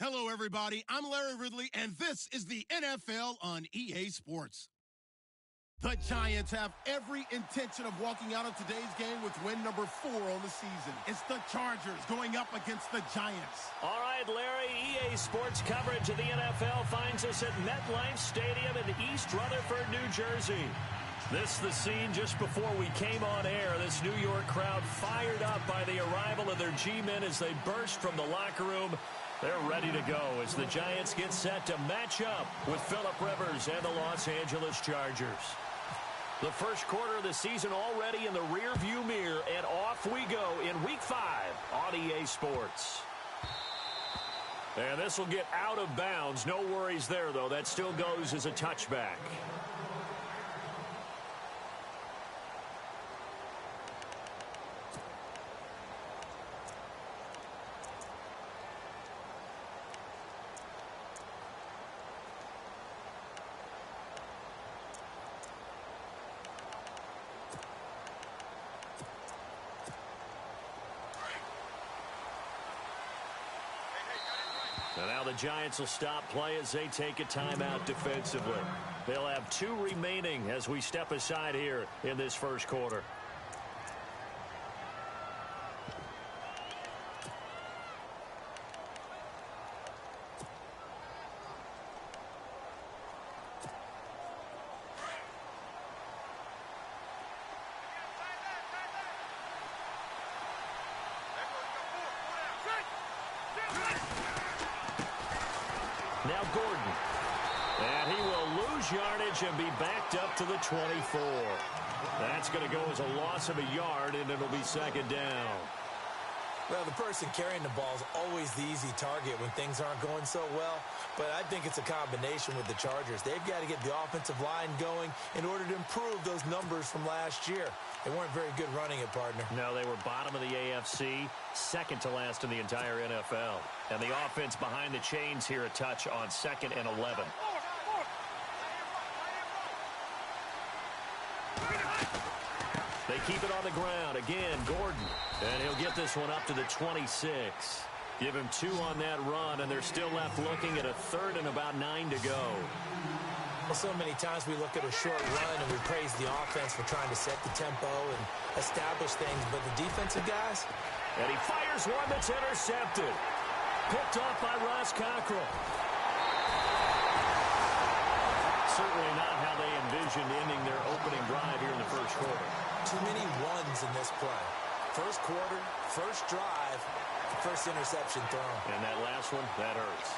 Hello, everybody. I'm Larry Ridley, and this is the NFL on EA Sports. The Giants have every intention of walking out of today's game with win number 4 on the season. It's the Chargers going up against the Giants. All right, Larry, EA Sports coverage of the NFL finds us at MetLife Stadium in East Rutherford, New Jersey. This is the scene just before we came on air. This New York crowd fired up by the arrival of their G-men as they burst from the locker room. They're ready to go as the Giants get set to match up with Phillip Rivers and the Los Angeles Chargers. The first quarter of the season already in the rearview mirror, and off we go in Week 5 on EA Sports. And this will get out of bounds. No worries there, though. That still goes as a touchback. So now the Giants will stop play as they take a timeout defensively. They'll have 2 remaining as we step aside here in this first quarter. Now Gordon. And he will lose yardage and be backed up to the 24. That's going to go as a loss of a yard, and it'll be second down. Well, the person carrying the ball is always the easy target when things aren't going so well. But I think it's a combination with the Chargers. They've got to get the offensive line going in order to improve those numbers from last year. They weren't very good running it, partner. No, they were bottom of the AFC, second to last in the entire NFL. And the offense behind the chains here a touch on 2nd and 11. They keep it on the ground. Again, Gordon. And he'll get this one up to the 26. Give him 2 on that run, and they're still left looking at a 3rd and about 9 to go. Well, so many times we look at a short run and we praise the offense for trying to set the tempo and establish things, but the defensive guys? And he fires one that's intercepted. Picked off by Ross Cockrell. Certainly not how they envisioned ending their opening drive here in the first quarter. Too many ones in this play. First quarter, first drive, first interception thrown. And that last one, that hurts.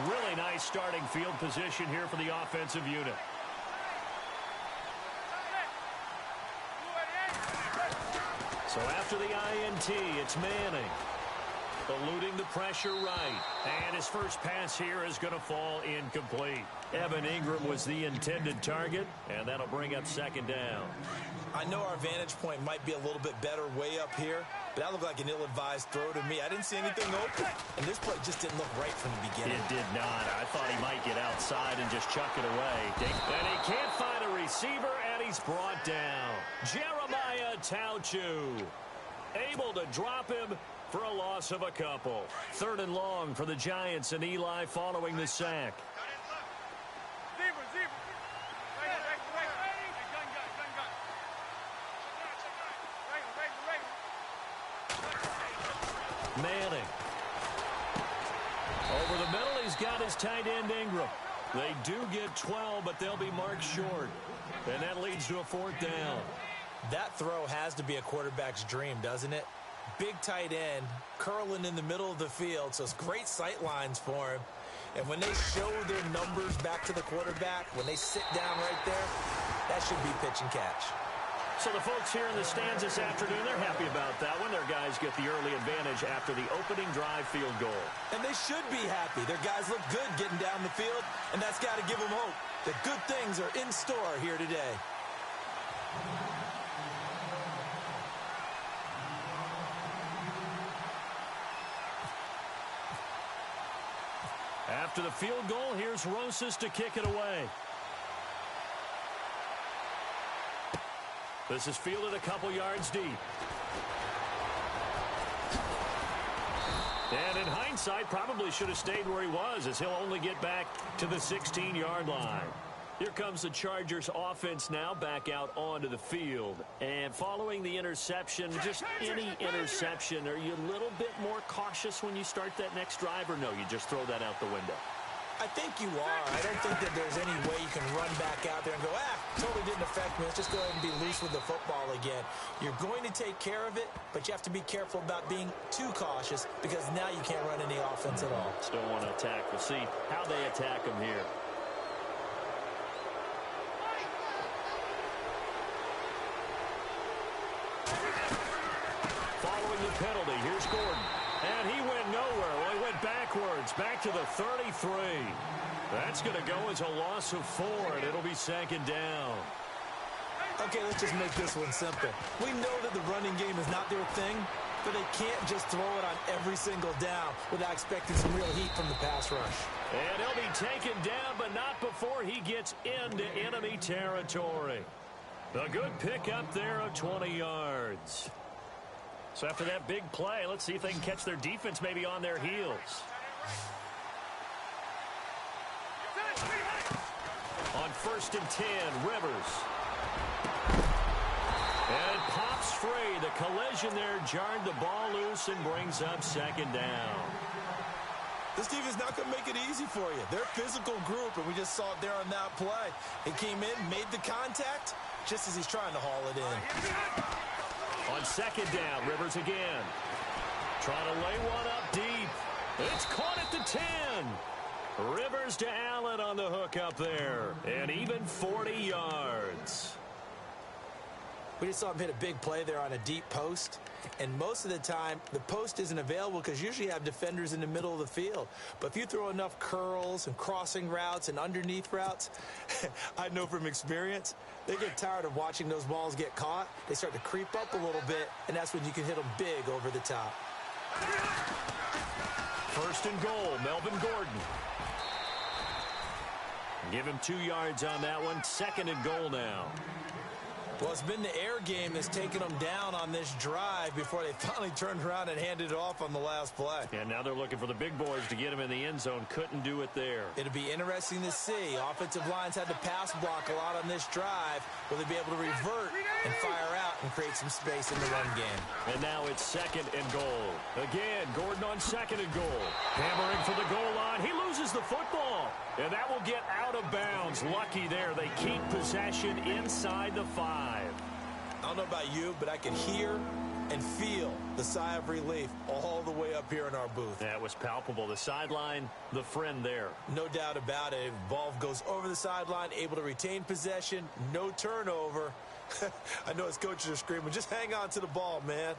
Really nice starting field position here for the offensive unit. So after the INT, it's Manning. Eluding the pressure right. And his first pass here is going to fall incomplete. Evan Ingram was the intended target, and that'll bring up second down. I know our vantage point might be a little bit better way up here, but that looked like an ill-advised throw to me. I didn't see anything open, and this play just didn't look right from the beginning. It did not. I thought he might get outside and just chuck it away. And he can't find a receiver, and he's brought down. Jeremiah Tauchu able to drop him for a loss of a couple. 3rd and long for the Giants, and Eli following the sack. Manning. Over the middle, he's got his tight end Ingram. They do get 12, but they'll be marked short. And that leads to a 4th down. That throw has to be a quarterback's dream, doesn't it? Big tight end, curling in the middle of the field, so it's great sight lines for him. And when they show their numbers back to the quarterback, when they sit down right there, that should be pitch and catch. So the folks here in the stands this afternoon, they're happy about that one. Their guys get the early advantage after the opening drive field goal. And they should be happy. Their guys look good getting down the field, and that's got to give them hope that good things are in store here today. After the field goal, here's Rosas to kick it away. This is fielded a couple yards deep. And in hindsight, probably should have stayed where he was, as he'll only get back to the 16-yard line. Here comes the Chargers offense now back out onto the field. And following the interception, just any interception, are you a little bit more cautious when you start that next drive, or no, you just throw that out the window? I think you are. I don't think that there's any way you can run back out there and go, totally didn't affect me. Let's just go ahead and be loose with the football again. You're going to take care of it, but you have to be careful about being too cautious because now you can't run any offense at all. Still want to attack. We'll see how they attack him here. Following the penalty, here's Gordon. And he went nowhere. Well, he went backwards, back to the 33. That's going to go as a loss of 4, and it'll be second down. Okay, let's just make this one simple. We know that the running game is not their thing, but they can't just throw it on every single down without expecting some real heat from the pass rush. And he'll be taken down, but not before he gets into enemy territory. A good pickup there of 20 yards. So after that big play, let's see if they can catch their defense maybe on their heels. On 1st and 10, Rivers. And pops free. The collision there jarred the ball loose and brings up second down. This team is not going to make it easy for you. They're a physical group, and we just saw it there on that play. He came in, made the contact, just as he's trying to haul it in. On second down, Rivers again. Trying to lay one up deep. It's caught at the 10. Rivers to Allen on the hook up there. And even 40 yards. We just saw him hit a big play there on a deep post. And most of the time, the post isn't available because usually you have defenders in the middle of the field. But if you throw enough curls and crossing routes and underneath routes, I know from experience, they get tired of watching those balls get caught. They start to creep up a little bit, and that's when you can hit them big over the top. 1st and goal, Melvin Gordon. Give him 2 yards on that one. 2nd and goal now. Well, it's been the air game that's taken them down on this drive before they finally turned around and handed it off on the last play. And now they're looking for the big boys to get him in the end zone. Couldn't do it there. It'll be interesting to see. Offensive lines had to pass block a lot on this drive. Will they be able to revert and fire out and create some space in the run game? And now it's 2nd and goal. Again, Gordon on 2nd and goal. Hammering for the goal line. He loses the football. And that will get out of bounds. Lucky there. They keep possession inside the 5. I don't know about you, but I can hear and feel the sigh of relief all the way up here in our booth. That was palpable. The sideline, the friend there. No doubt about it. Ball goes over the sideline, able to retain possession, no turnover. I know his coaches are screaming, just hang on to the ball, man.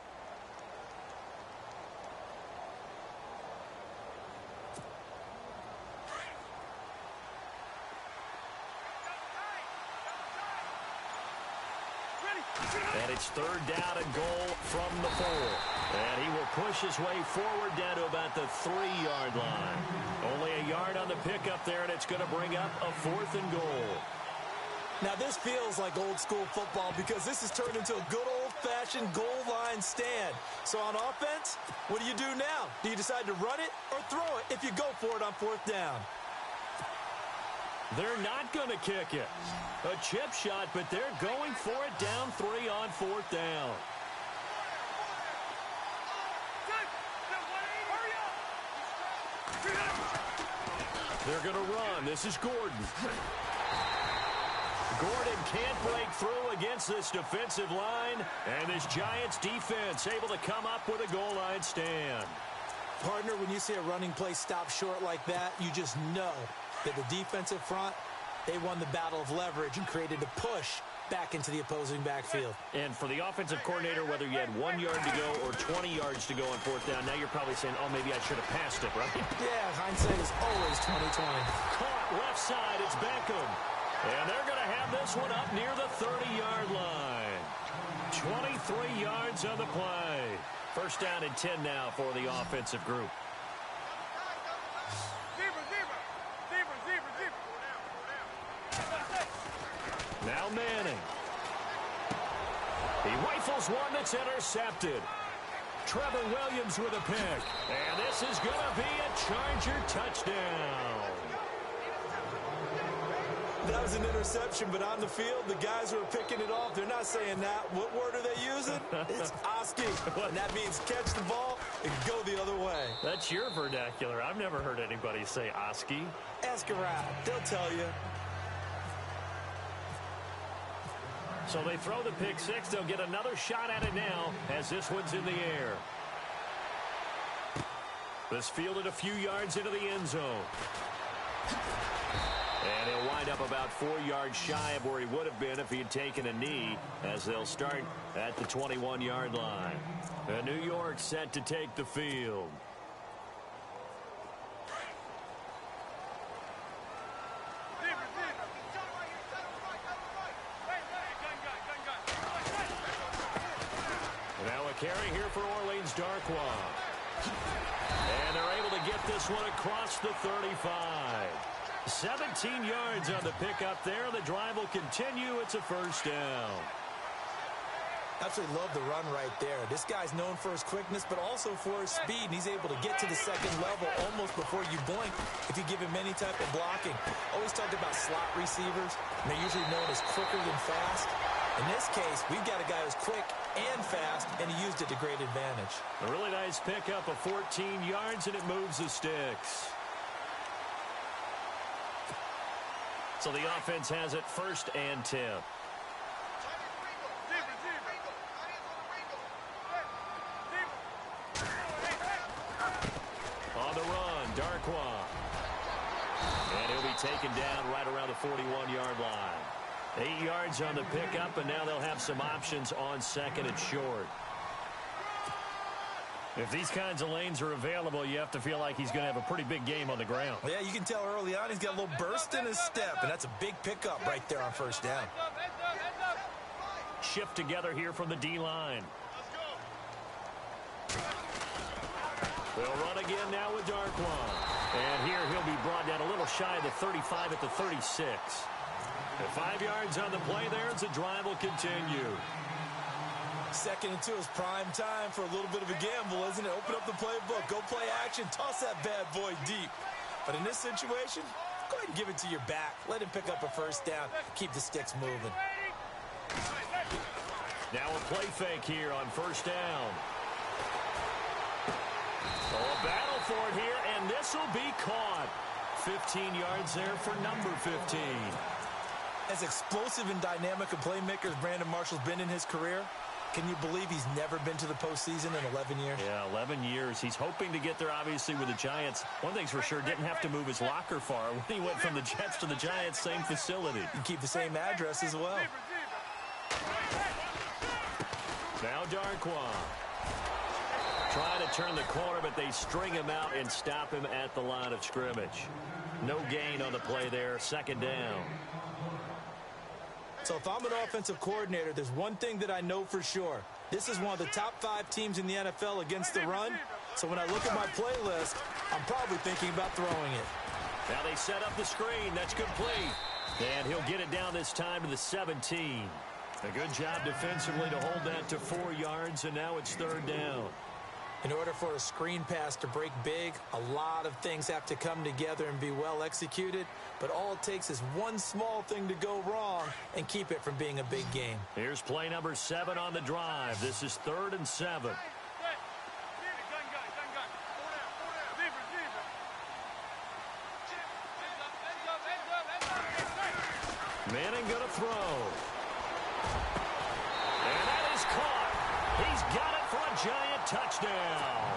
And it's 3rd down and goal from the 4. And he will push his way forward down to about the 3-yard line. Only a yard on the pickup there, and it's going to bring up a 4th and goal. Now, this feels like old school football because this has turned into a good old-fashioned goal line stand. So on offense, what do you do now? Do you decide to run it or throw it if you go for it on 4th down? They're not going to kick it. A chip shot, but they're going for it down 3 on 4th down. They're going to run. This is Gordon. Gordon can't break through against this defensive line, and this Giants defense able to come up with a goal line stand. Partner, when you see a running play stop short like that, you just know that the defensive front, they won the battle of leverage and created a push back into the opposing backfield. And for the offensive coordinator, whether you had 1 yard to go or 20 yards to go on 4th down, now you're probably saying, oh, maybe I should have passed it, right? Yeah, hindsight is always 20/20. Caught left side, it's Beckham. And they're going to have this one up near the 30-yard line. 23 yards on the play. 1st down and 10 now for the offensive group. Now Manning. He rifles one that's intercepted. Trevor Williams with a pick. And this is going to be a Charger touchdown. That was an interception, but on the field, the guys who are picking it off, they're not saying that. What word are they using? It's Oski. And that means catch the ball and go the other way. That's your vernacular. I've never heard anybody say Oski. Ask around. They'll tell you. So they throw the pick six. They'll get another shot at it now as this one's in the air. This fielded a few yards into the end zone. And he'll wind up about 4 yards shy of where he would have been if he had taken a knee, as they'll start at the 21-yard line. And New York set to take the field. Now a carry here for Orleans Darkwa. And they're able to get this one across the 35. 17 yards on the pickup there. The drive will continue. It's a first down. Absolutely love the run right there. This guy's known for his quickness, but also for his speed. And he's able to get to the second level almost before you blink if you give him any type of blocking. Always talked about slot receivers, and they're usually known as quicker than fast. In this case, we've got a guy who's quick and fast, and he used it to great advantage. A really nice pickup of 14 yards, and it moves the sticks. So the offense has it 1st and 10. On the run, Darkwa. And he'll be taken down right around the 41-yard line. 8 yards on the pickup, and now they'll have some options on 2nd and short. If these kinds of lanes are available, you have to feel like he's going to have a pretty big game on the ground. Yeah, you can tell early on he's got a little burst in his step, and that's a big pickup right there on 1st down. Shift together here from the D-line. They'll run again now with Darkwa. And here he'll be brought down a little shy of the 35 at the 36. And 5 yards on the play there as the drive will continue. 2nd and 2 is prime time for a little bit of a gamble, isn't it? Open up the playbook, go play action, toss that bad boy deep. But in this situation, go ahead and give it to your back. Let him pick up a 1st down, keep the sticks moving. Now a play fake here on 1st down. Oh, a battle for it here, and this will be caught. 15 yards there for number 15. As explosive and dynamic a playmaker as Brandon Marshall's been in his career, can you believe he's never been to the postseason in 11 years? Yeah, 11 years. He's hoping to get there, obviously, with the Giants. One thing's for sure, didn't have to move his locker far when he went from the Jets to the Giants, same facility. You keep the same address as well. Now Darkwa. Trying to turn the corner, but they string him out and stop him at the line of scrimmage. No gain on the play there, 2nd down. So if I'm an offensive coordinator, there's one thing that I know for sure. This is one of the top 5 teams in the NFL against the run. So when I look at my playlist, I'm probably thinking about throwing it. Now they set up the screen. That's complete. And he'll get it down this time to the 17. A good job defensively to hold that to 4 yards, and now it's 3rd down. In order for a screen pass to break big, a lot of things have to come together and be well executed. But all it takes is one small thing to go wrong and keep it from being a big game. Here's play number 7 on the drive. This is 3rd and 7. Manning going to throw. And that is caught. He's got it for a giant touchdown.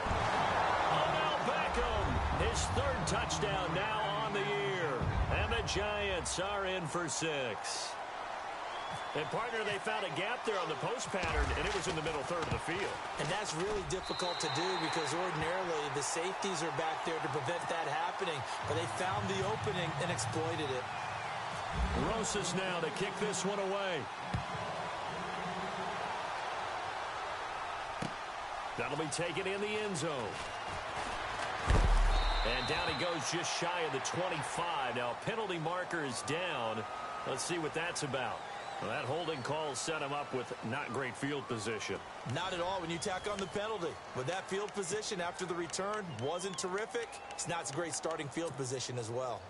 Odell Beckham, his 3rd touchdown now on the year. And the Giants are in for 6. And, partner, they found a gap there on the post pattern, and it was in the middle 3rd of the field. And that's really difficult to do because ordinarily the safeties are back there to prevent that happening. But they found the opening and exploited it. Rosas now to kick this one away. That'll be taken in the end zone. And down he goes just shy of the 25. Now a penalty marker is down. Let's see what that's about. Well, that holding call set him up with not great field position. Not at all when you tack on the penalty. With that field position after the return wasn't terrific. It's not a great starting field position as well.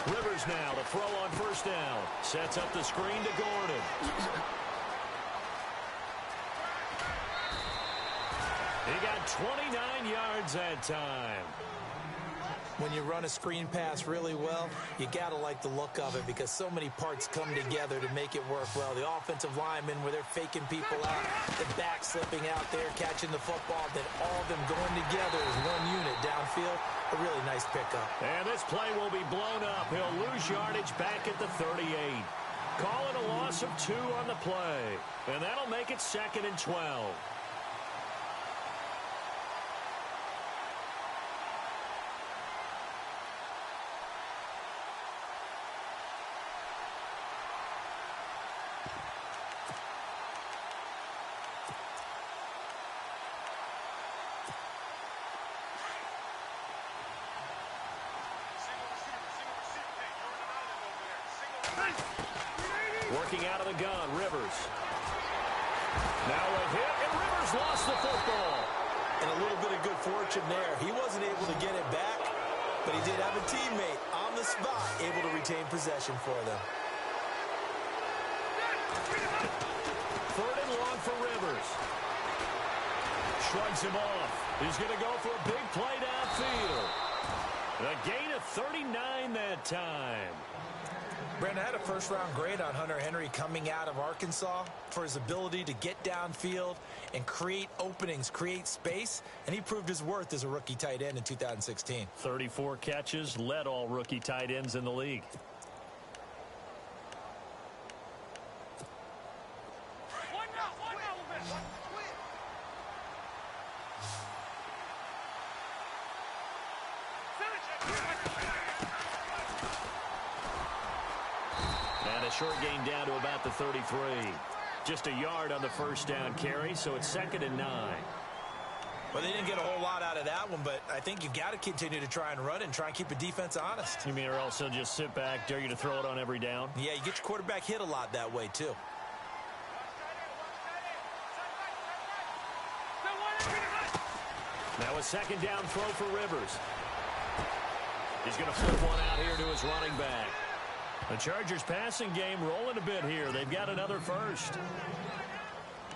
Rivers now to throw on first down. Sets up the screen to Gordon. He got 29 yards that time. When you run a screen pass really well, you got to like the look of it because so many parts come together to make it work well. The offensive linemen where they're faking people out, the back slipping out there, catching the football, then all of them going together as one unit downfield. A really nice pickup. And this play will be blown up. He'll lose yardage back at the 38. Calling a loss of 2 on the play. And that'll make it 2nd and 12. Working out of the gun, Rivers. Now a hit, and Rivers lost the football. And a little bit of good fortune there. He wasn't able to get it back, but he did have a teammate on the spot able to retain possession for them. 3rd and long for Rivers. Shrugs him off. He's going to go for a big play downfield. A gain of 39 that time. Brandon, I had a first-round grade on Hunter Henry coming out of Arkansas for his ability to get downfield and create openings, create space, and he proved his worth as a rookie tight end in 2016. 34 catches, led all rookie tight ends in the league. Short gain down to about the 33. Just a yard on the first down carry, so it's 2nd and 9. Well, they didn't get a whole lot out of that one, but I think you've got to continue to try and run and try and keep the defense honest. You mean or else they'll just sit back, dare you to throw it on every down? Yeah, you get your quarterback hit a lot that way, too. Now a 2nd down throw for Rivers. He's going to flip one out here to his running back. The Chargers passing game rolling a bit here. They've got another first.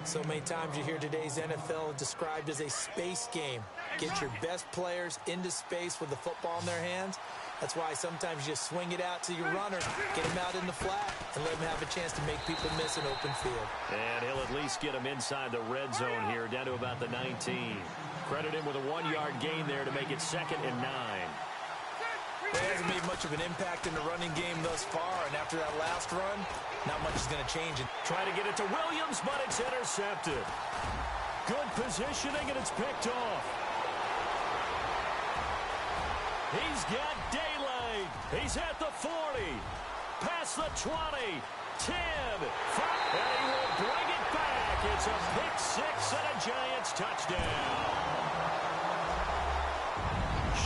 So many times you hear today's NFL described as a space game. Get your best players into space with the football in their hands. That's why sometimes you just swing it out to your runner, get him out in the flat, and let him have a chance to make people miss an open field. And he'll at least get him inside the red zone here, down to about the 19. Credit him with a 1-yard gain there to make it 2nd and 9. He hasn't made much of an impact in the running game thus far, and after that last run, not much is going to change. Trying to get it to Williams, but it's intercepted. Good positioning, and it's picked off. He's got daylight. He's at the 40, past the 20, 10, 5, and he will bring it back. It's a pick-6 and a Giants touchdown.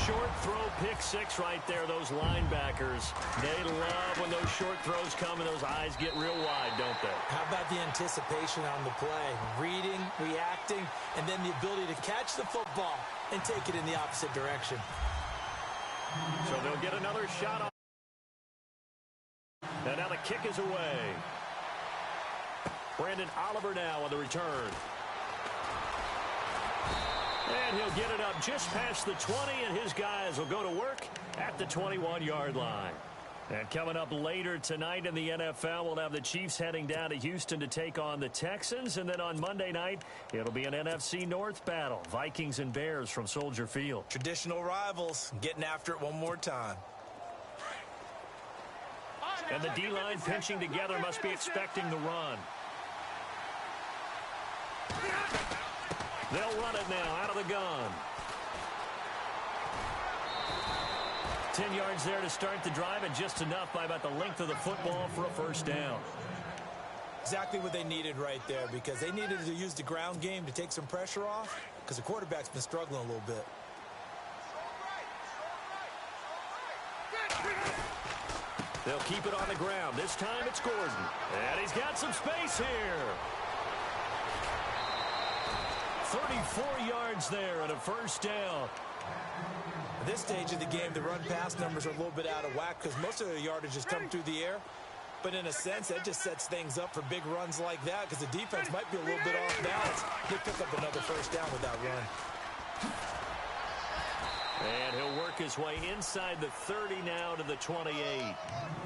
Short throw, pick-6 right there. Those linebackers, they love when those short throws come and those eyes get real wide, don't they? How about the anticipation on the play? Reading, reacting, and then the ability to catch the football and take it in the opposite direction. So they'll get another shot on. And now the kick is away. Brandon Oliver now on the return. And he'll get it up just past the 20, and his guys will go to work at the 21-yard line. And coming up later tonight in the NFL, we'll have the Chiefs heading down to Houston to take on the Texans. And then on Monday night, it'll be an NFC North battle. Vikings and Bears from Soldier Field. Traditional rivals getting after it one more time. And the D-line pinching together, must be expecting the run. They'll run it now out of the gun. 10 yards there to start the drive, and just enough by about the length of the football for a first down. Exactly what they needed right there, because they needed to use the ground game to take some pressure off. because the quarterback's been struggling a little bit. They'll keep it on the ground. This time it's Gordon. And he's got some space here. 34 yards there and a first down. At this stage of the game, the run-pass numbers are a little bit out of whack because most of the yardage has come through the air. But in a sense, that just sets things up for big runs like that because the defense might be a little bit off balance. They pick up another first down with that run. And he'll work his way inside the 30 now to the 28.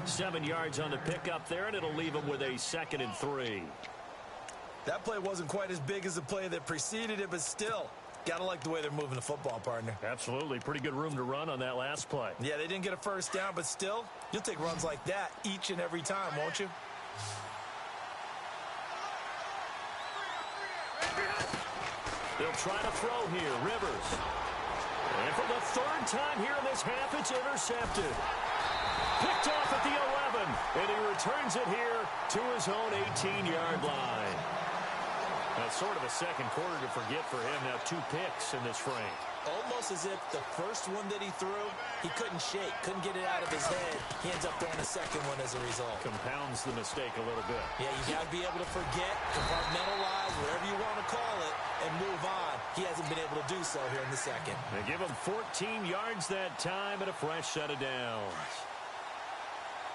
7 yards on the pickup there, and it'll leave him with a 2nd and 3. That play wasn't quite as big as the play that preceded it, but still, got to like the way they're moving the football, partner. Absolutely. Pretty good room to run on that last play. Yeah, they didn't get a first down, but still, you'll take runs like that each and every time, won't you? They'll try to throw here. Rivers. And for the 3rd time here in this half, it's intercepted. Picked off at the 11, and he returns it here to his own 18-yard line. That's sort of a second quarter to forget for him. Now 2 picks in this frame. Almost as if the first one that he threw, he couldn't shake, couldn't get it out of his head. He ends up throwing a second one as a result. Compounds the mistake a little bit. Yeah, you got to be able to forget, compartmentalize, whatever you want to call it, and move on. He hasn't been able to do so here in the second. They give him 14 yards that time and a fresh set of downs.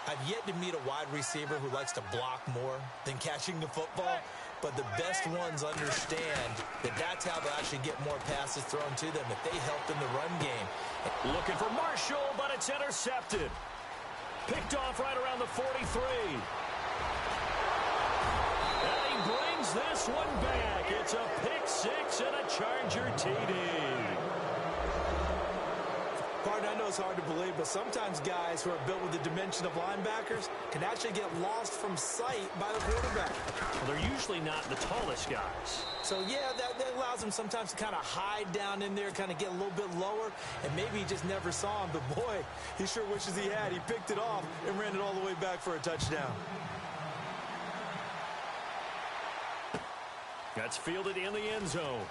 I've yet to meet a wide receiver who likes to block more than catching the football, but the best ones understand that that's how they'll actually get more passes thrown to them if they help in the run game. Looking for Marshall, but it's intercepted. Picked off right around the 43. And he brings this one back. It's a pick 6 and a Charger TD. Partner, I know it's hard to believe, but sometimes guys who are built with the dimension of linebackers can actually get lost from sight by the quarterback. Well, they're usually not the tallest guys. So, yeah, that allows them sometimes to kind of hide down in there, kind of get a little bit lower, and maybe he just never saw him. But, boy, he sure wishes he had. He picked it off and ran it all the way back for a touchdown. That's fielded in the end zone.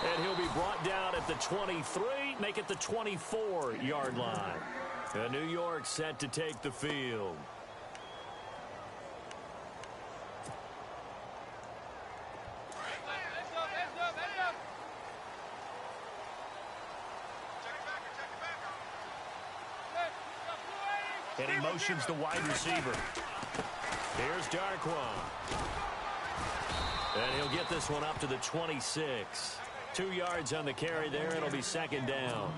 And he'll be brought down at the 23, make it the 24-yard line. And New York set to take the field. And he motions the wide receiver. Here's Darquan. And he'll get this one up to the 26. 2 yards on the carry there. It'll be 2nd down.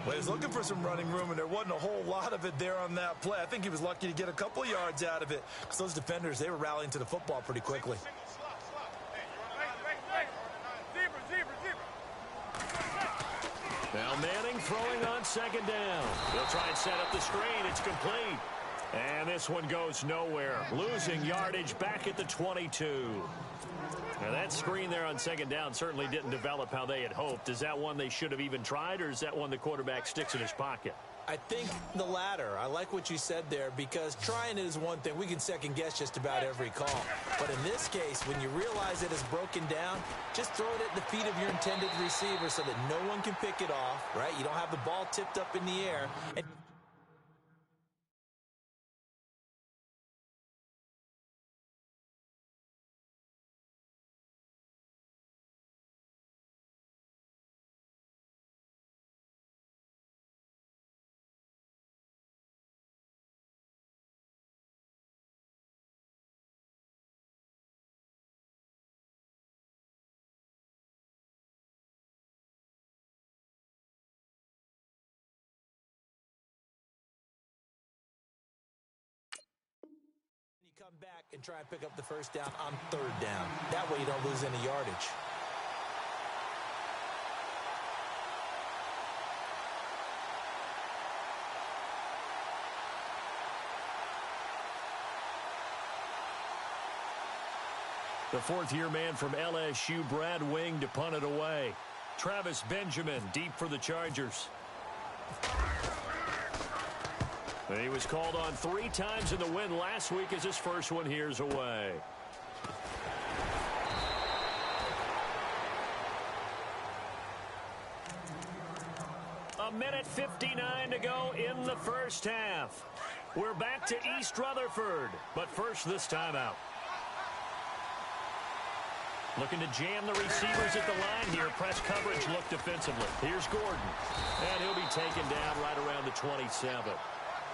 Well, he was looking for some running room, and there wasn't a whole lot of it there on that play. I think he was lucky to get a couple yards out of it because those defenders, they were rallying to the football pretty quickly. Now Manning throwing on 2nd down. He'll try and set up the screen. It's complete. And this one goes nowhere. Losing yardage back at the 22. Now that screen there on 2nd down certainly didn't develop how they had hoped. Is that one they should have even tried, or is that one the quarterback sticks in his pocket? I think the latter. I like what you said there because trying it is one thing. We can second guess just about every call. But in this case, when you realize it is broken down, just throw it at the feet of your intended receiver so that no one can pick it off, right? You don't have the ball tipped up in the air. And come back and try and pick up the first down on 3rd down. That way you don't lose any yardage. The 4th-year man from LSU, Brad Wing, to punt it away. Travis Benjamin deep for the Chargers. And he was called on 3 times in the win last week as his first one here's away. 1:59 to go in the first half. We're back to East Rutherford, but first this timeout. Looking to jam the receivers at the line here. Press coverage look defensively. Here's Gordon. And he'll be taken down right around the 27.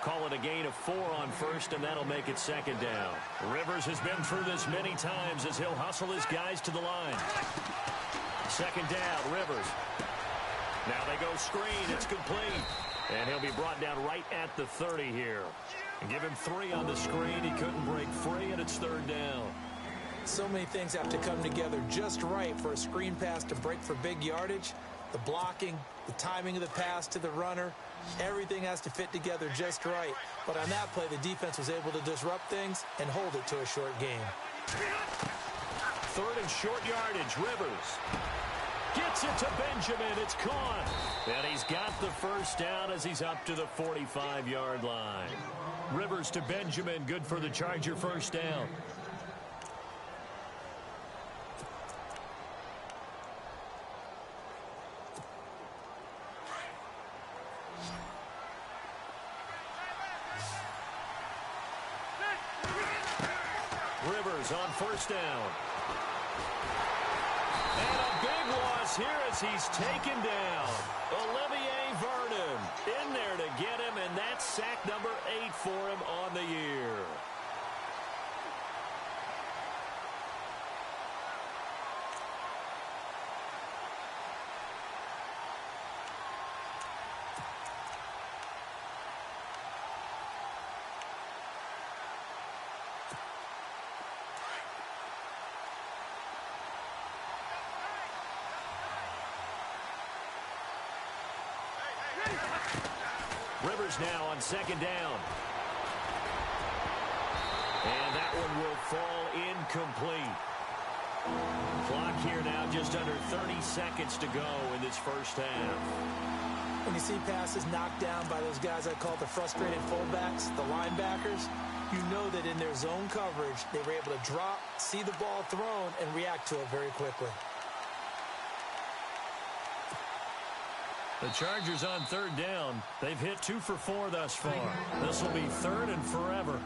Call it a gain of 4 on first, and that'll make it second down. Rivers has been through this many times as he'll hustle his guys to the line. Second down, Rivers. Now they go screen. It's complete. And he'll be brought down right at the 30 here. And give him 3 on the screen. He couldn't break free, and it's third down. So many things have to come together just right for a screen pass to break for big yardage. The blocking, the timing of the pass to the runner, everything has to fit together just right. But on that play, the defense was able to disrupt things and hold it to a short game. Third and short yardage, Rivers. Gets it to Benjamin. It's caught. And he's got the first down as he's up to the 45-yard line. Rivers to Benjamin. Good for the Charger first down. Rivers on first down. And a big loss here as he's taken down. Olivier Vernon in there to get him, and that's sack number 8 for him on the year. Rivers now on second down. And that one will fall incomplete. Clock here now just under 30 seconds to go in this first half. When you see passes knocked down by those guys I call the frustrated fullbacks, the linebackers, you know that in their zone coverage, they were able to drop, see the ball thrown, and react to it very quickly. The Chargers on third down. They've hit 2 for 4 thus far. This will be third and forever.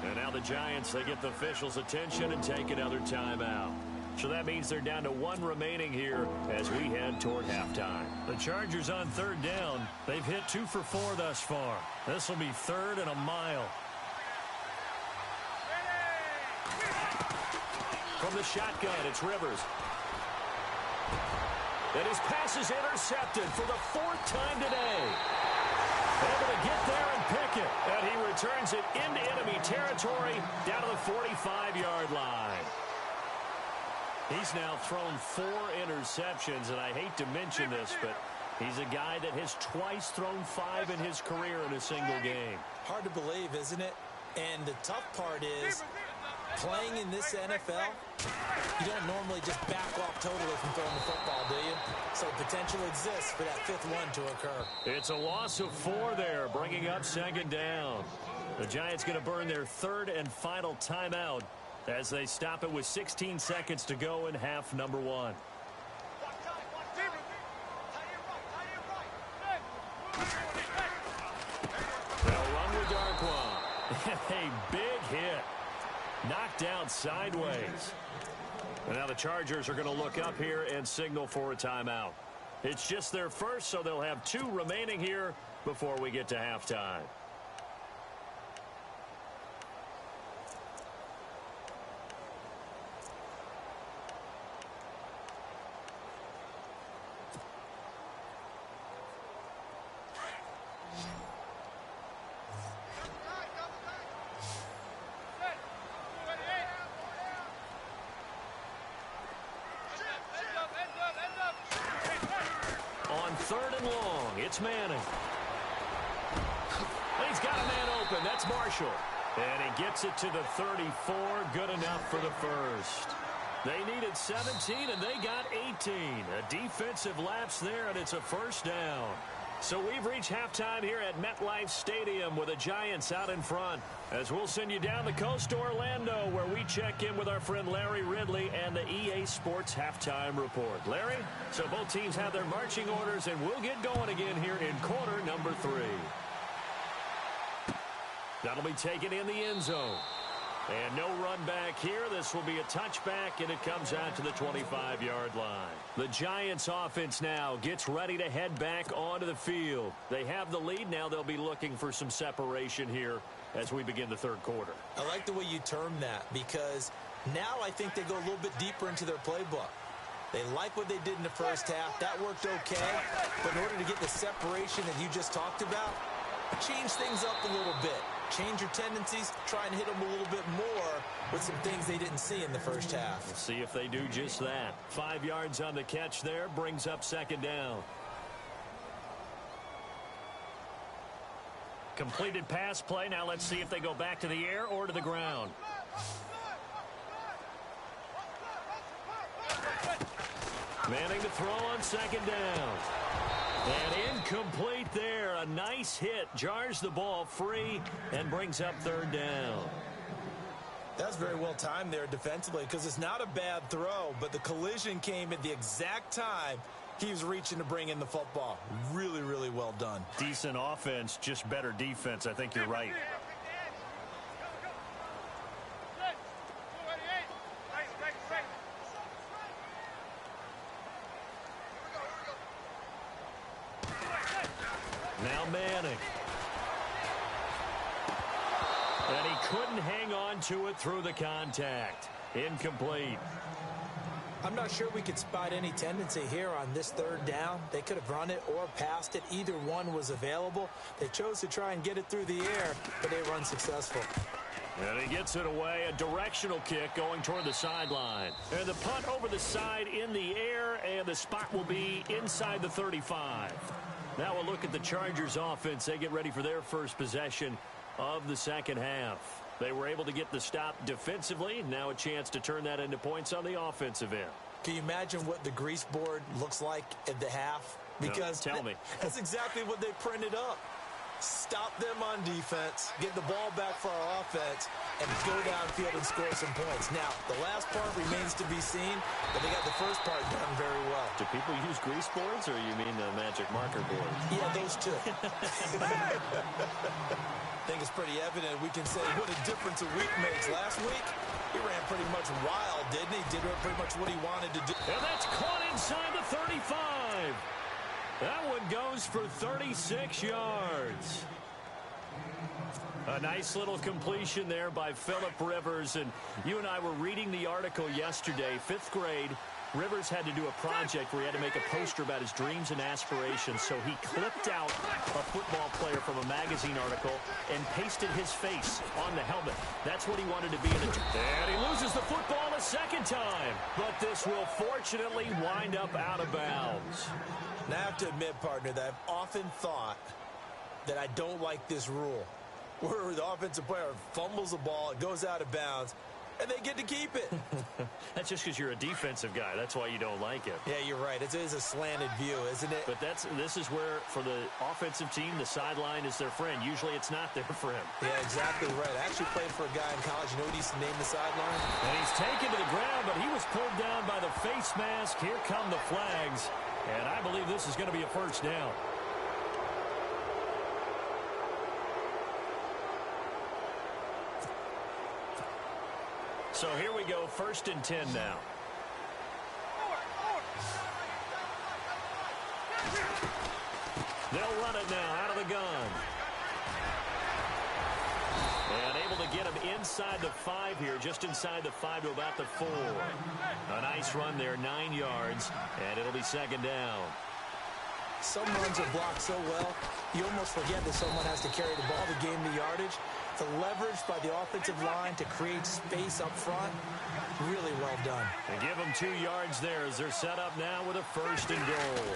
And now the Giants, they get the officials' attention and take another timeout. So that means they're down to 1 remaining here as we head toward halftime. The Chargers on third down. They've hit 2 for 4 thus far. This will be third and a mile. From the shotgun, it's Rivers. And his pass is intercepted for the 4th time today. Able to get there and pick it. And he returns it into enemy territory down to the 45-yard line. He's now thrown 4 interceptions, and I hate to mention this, but he's a guy that has twice thrown 5 in his career in a single game. Hard to believe, isn't it? And the tough part is, playing in this NFL, you don't normally just back off totally from throwing the football, do you? So potential exists for that 5th one to occur. It's a loss of 4 there, bringing up second down. The Giants going to burn their 3rd and final timeout as they stop it with 16 seconds to go in half number 1. They'll run with Darkwa. A big hit. Knocked down sideways. And now the Chargers are going to look up here and signal for a timeout. It's just their first, so they'll have 2 remaining here before we get to halftime. Third and long, it's Manning. He's got a man open. That's Marshall. And he gets it to the 34. Good enough for the first. They needed 17, and they got 18. A defensive lapse there, and it's a first down. So we've reached halftime here at MetLife Stadium with the Giants out in front. As we'll send you down the coast to Orlando, where we check in with our friend Larry Ridley and the EA Sports Halftime Report. Larry, so both teams have their marching orders, and we'll get going again here in quarter number 3. That'll be taken in the end zone. And no run back here. This will be a touchback, and it comes out to the 25-yard line. The Giants offense now gets ready to head back onto the field. They have the lead. Now they'll be looking for some separation here as we begin the third quarter. I like the way you termed that, because now I think they go a little bit deeper into their playbook. They like what they did in the first half. That worked okay. But in order to get the separation that you just talked about, change things up a little bit. Change your tendencies, try and hit them a little bit more with some things they didn't see in the first half. We'll see if they do just that. 5 yards on the catch there, brings up second down. Completed pass play. Now let's see if they go back to the air or to the ground. Manning to throw on second down. And incomplete there. A nice hit. Jars the ball free and brings up third down. That's very well timed there defensively, because it's not a bad throw, but the collision came at the exact time he was reaching to bring in the football. Really, really well done. Decent offense, just better defense. I think you're right. Now Manning. And he couldn't hang on to it through the contact. Incomplete. I'm not sure we could spot any tendency here on this third down. They could have run it or passed it. Either one was available. They chose to try and get it through the air, but they were unsuccessful. And he gets it away. A directional kick going toward the sideline. And the punt over the side in the air, and the spot will be inside the 35. Now we'll look at the Chargers offense. They get ready for their first possession of the second half. They were able to get the stop defensively. Now a chance to turn that into points on the offensive end. Can you imagine what the grease board looks like at the half? Because no, tell me. That's exactly what they printed up. Stop them on defense, get the ball back for our offense, and go downfield and score some points. Now, the last part remains to be seen, but they got the first part done very well. Do people use grease boards, or you mean the magic marker boards? Yeah, those two. I think it's pretty evident. We can say what a difference a week makes. Last week, he ran pretty much wild, didn't he? Did pretty much what he wanted to do. And that's caught inside the 35. That one goes for 36 yards. A nice little completion there by Phillip Rivers. And you and I were reading the article yesterday, 5th grade. Rivers had to do a project where he had to make a poster about his dreams and aspirations. So he clipped out a football player from a magazine article and pasted his face on the helmet. That's what he wanted to be in it. And he loses the football a second time. But this will fortunately wind up out of bounds. Now, I have to admit, partner, that I've often thought that I don't like this rule, where the offensive player fumbles the ball, it goes out of bounds, and they get to keep it. That's just because you're a defensive guy. That's why you don't like it. Yeah, you're right. It is a slanted view, isn't it? But this is where, for the offensive team, the sideline is their friend. Usually it's not their friend. Yeah, exactly right. I actually played for a guy in college. You know what he used to name the sideline? And he's taken to the ground, but he was pulled down by the face mask. Here come the flags. And I believe this is going to be a first down. So here we go, 1st and 10 now. They'll run it now out of the gun. And able to get him inside the 5 here, just inside the 5 to about the 4. A nice run there, 9 yards, and it'll be second down. Some runs are blocked so well, you almost forget that someone has to carry the ball to gain the yardage. The leverage by the offensive line to create space up front, really well done. And give them 2 yards there as they're set up now with a 1st and goal.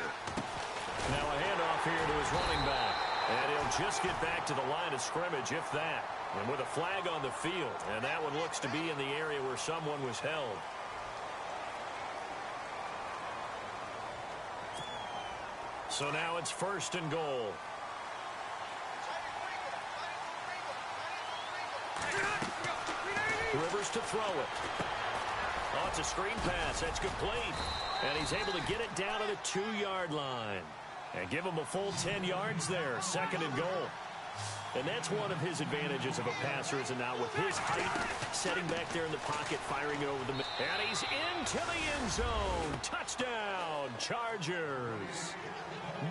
Now a handoff here to his running back. And he'll just get back to the line of scrimmage, if that. And with a flag on the field. And that one looks to be in the area where someone was held. So now it's 1st and goal. Rivers to throw it. Oh, it's a screen pass. That's complete. And he's able to get it down to the 2-yard line. And give him a full 10 yards there. 2nd and goal. And that's one of his advantages of a passer, is it not? With his height, setting back there in the pocket, firing it over the middle. And he's into the end zone. Touchdown, Chargers.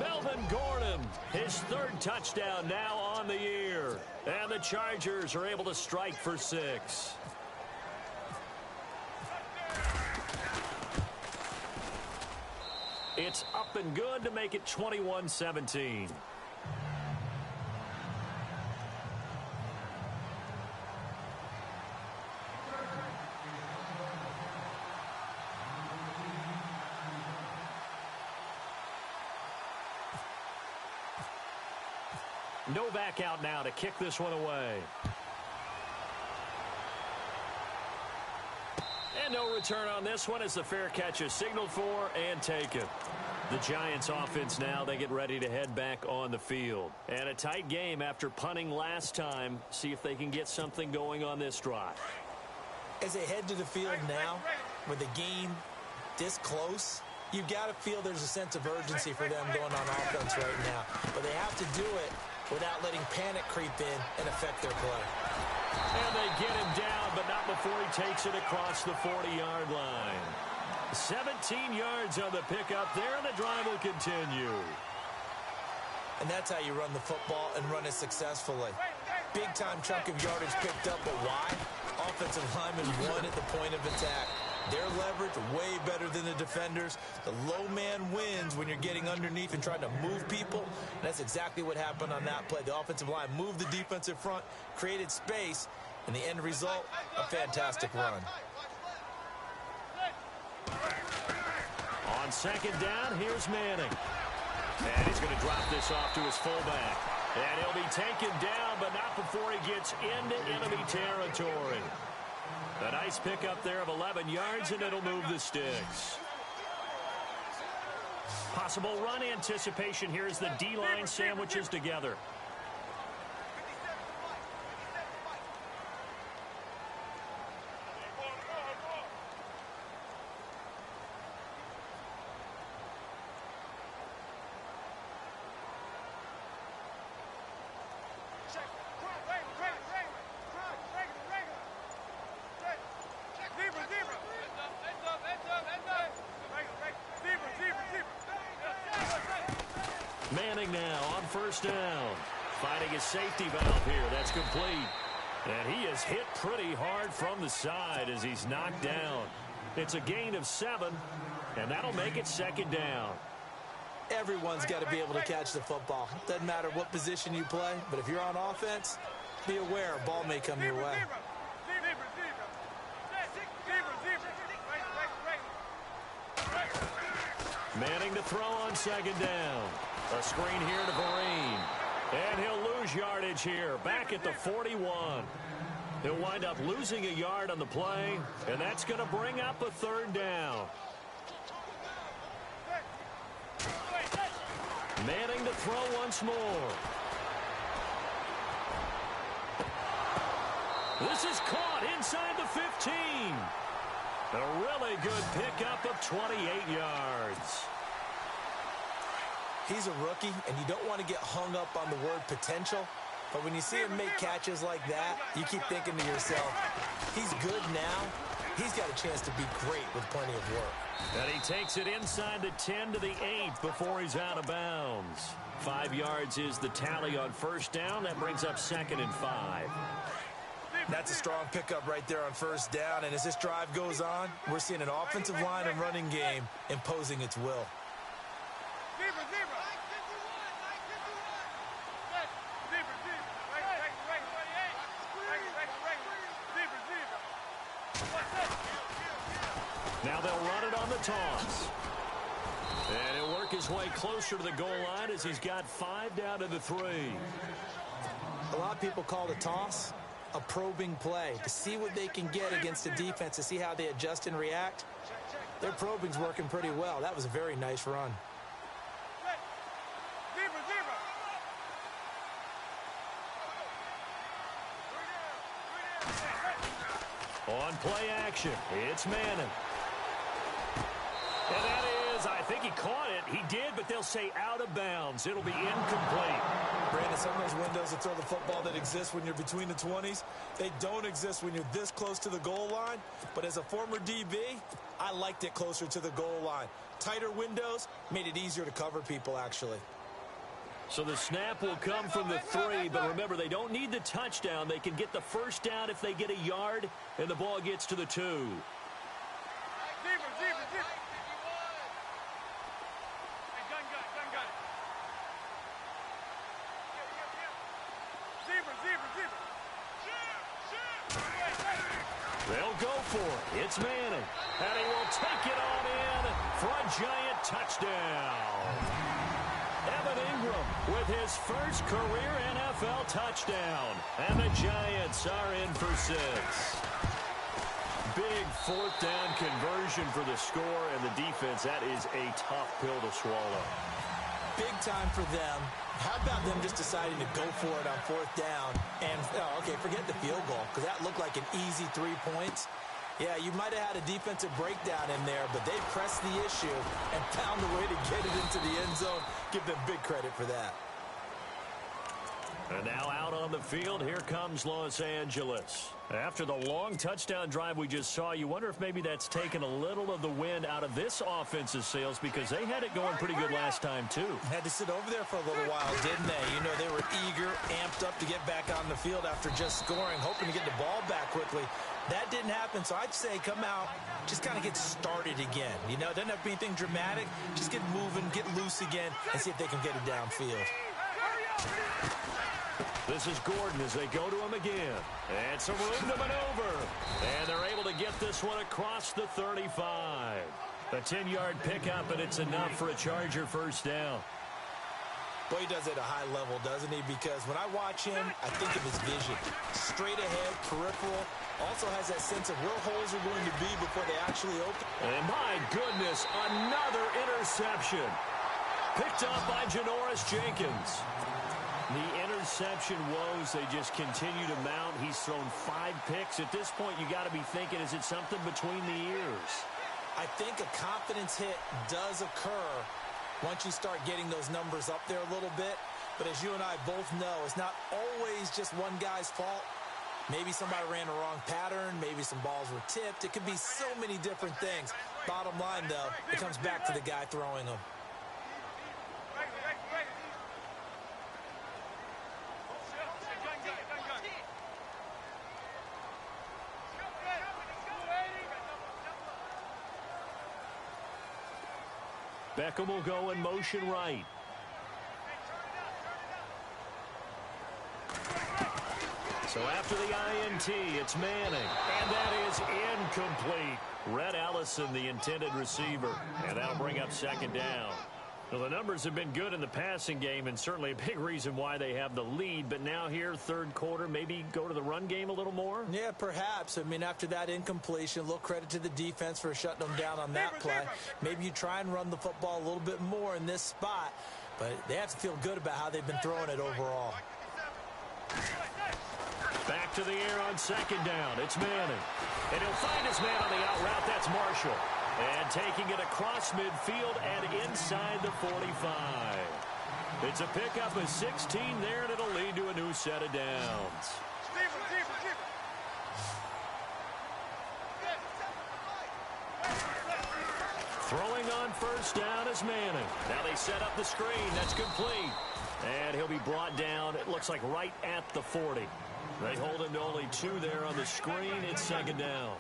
Melvin Gordon, his 3rd touchdown now on the year. And the Chargers are able to strike for 6. It's up and good to make it 21-17. Novak out now to kick this one away. And no return on this one as the fair catch is signaled for and taken. The Giants offense now, they get ready to head back on the field. And a tight game after punting last time. See if they can get something going on this drive. As they head to the field now, with the game this close, you've got to feel there's a sense of urgency for them going on offense right now. But they have to do it without letting panic creep in and affect their play. And they get him down, but not before he takes it across the 40-yard line. 17 yards on the pickup there, and the drive will continue. And that's how you run the football and run it successfully. Big-time chunk of yardage picked up, but why? Offensive linemen won at the point of attack. Their leverage way better than the defenders. The low man wins when you're getting underneath and trying to move people. And that's exactly what happened on that play. The offensive line moved the defensive front, created space, and the end result, a fantastic run. On 2nd down, here's Manning. And he's going to drop this off to his fullback. And he'll be taken down, but not before he gets into enemy territory. A nice pickup there of 11 yards, and it'll move the sticks. Possible run anticipation here as the D-line sandwiches together. Manning now on 1st down. Finding his safety valve here. That's complete. And he is hit pretty hard from the side as he's knocked down. It's a gain of 7, and that'll make it 2nd down. Everyone's got to be able to catch the football. Doesn't matter what position you play, but if you're on offense, be aware a ball may come your way. Manning to throw on 2nd down. A screen here to Vereen. And he'll lose yardage here, back at the 41. He'll wind up losing a yard on the play, and that's going to bring up a 3rd down. Manning to throw once more. This is caught inside the 15. A really good pickup of 28 yards. He's a rookie, and you don't want to get hung up on the word potential. But when you see him make catches like that, you keep thinking to yourself, he's good now. He's got a chance to be great with plenty of work. And he takes it inside the 10 to the 8 before he's out of bounds. 5 yards is the tally on 1st down. That brings up 2nd and 5. That's a strong pickup right there on 1st down. And as this drive goes on, we're seeing an offensive line and running game imposing its will. Now they'll run it on the toss. And he'll work his way closer to the goal line as he's got 5 down to the 3. A lot of people call the toss a probing play to see what they can get against the defense, to see how they adjust and react. Their probing's working pretty well. That was a very nice run. On play action, it's Madden. And that is, I think he caught it. He did, but they'll say out of bounds. It'll be incomplete. Brandon, some of those windows to throw the football that exist when you're between the 20s, they don't exist when you're this close to the goal line. But as a former DB, I liked it closer to the goal line. Tighter windows made it easier to cover people, actually. So the snap will come from the 3, but remember, they don't need the touchdown. They can get the first down if they get a yard, and the ball gets to the 2. They'll go for it. It's Manning. And he will take it on in for a giant touchdown. Evan Ingram with his first career NFL touchdown. And the Giants are in for 6. Big fourth down conversion for the score, and the defense, that is a tough pill to swallow. Big time for them. How about them just deciding to go for it on 4th down? And, okay, forget the field goal, because that looked like an easy 3 points. Yeah, you might have had a defensive breakdown in there, but they pressed the issue and found a way to get it into the end zone. Give them big credit for that. And now out on the field, here comes Los Angeles. After the long touchdown drive we just saw, you wonder if maybe that's taken a little of the wind out of this offense's sails, because they had it going pretty good last time, too. Had to sit over there for a little while, didn't they? You know, they were eager, amped up to get back on the field after just scoring, hoping to get the ball back quickly. That didn't happen, so I'd say come out, just kind of get started again. You know, it doesn't have to be anything dramatic. Just get moving, get loose again, and see if they can get it downfield. This is Gordon as they go to him again. And some room to maneuver. And they're able to get this one across the 35. A 10-yard pickup, and it's enough for a Charger first down. Boy, he does it at a high level, doesn't he? Because when I watch him, I think of his vision. Straight ahead, peripheral. Also has that sense of where holes are going to be before they actually open. And my goodness, another interception. Picked up by Janoris Jenkins. The interception woes, they just continue to mount. He's thrown 5 picks. At this point, you got to be thinking, is it something between the ears? I think a confidence hit does occur once you start getting those numbers up there a little bit. But as you and I both know, it's not always just one guy's fault. Maybe somebody ran a wrong pattern. Maybe some balls were tipped. It could be so many different things. Bottom line, though, it comes back to the guy throwing them. Beckham will go in motion right. So after the INT, it's Manning. And that is incomplete. Rhett Allison, the intended receiver. And that'll bring up second down. Well, the numbers have been good in the passing game, and certainly a big reason why they have the lead. But now here, third quarter, maybe go to the run game a little more? Yeah, perhaps. I mean, after that incompletion, a little credit to the defense for shutting them down on that play. Maybe you try and run the football a little bit more in this spot. But they have to feel good about how they've been throwing it overall. Back to the air on second down. It's Manning. And he'll find his man on the out route. That's Marshall. And taking it across midfield and inside the 45. It's a pickup of 16 there, and it'll lead to a new set of downs. Throwing on first down is Manning. Now they set up the screen. That's complete. And he'll be brought down, it looks like right at the 40. They hold him to only 2 there on the screen. It's second down.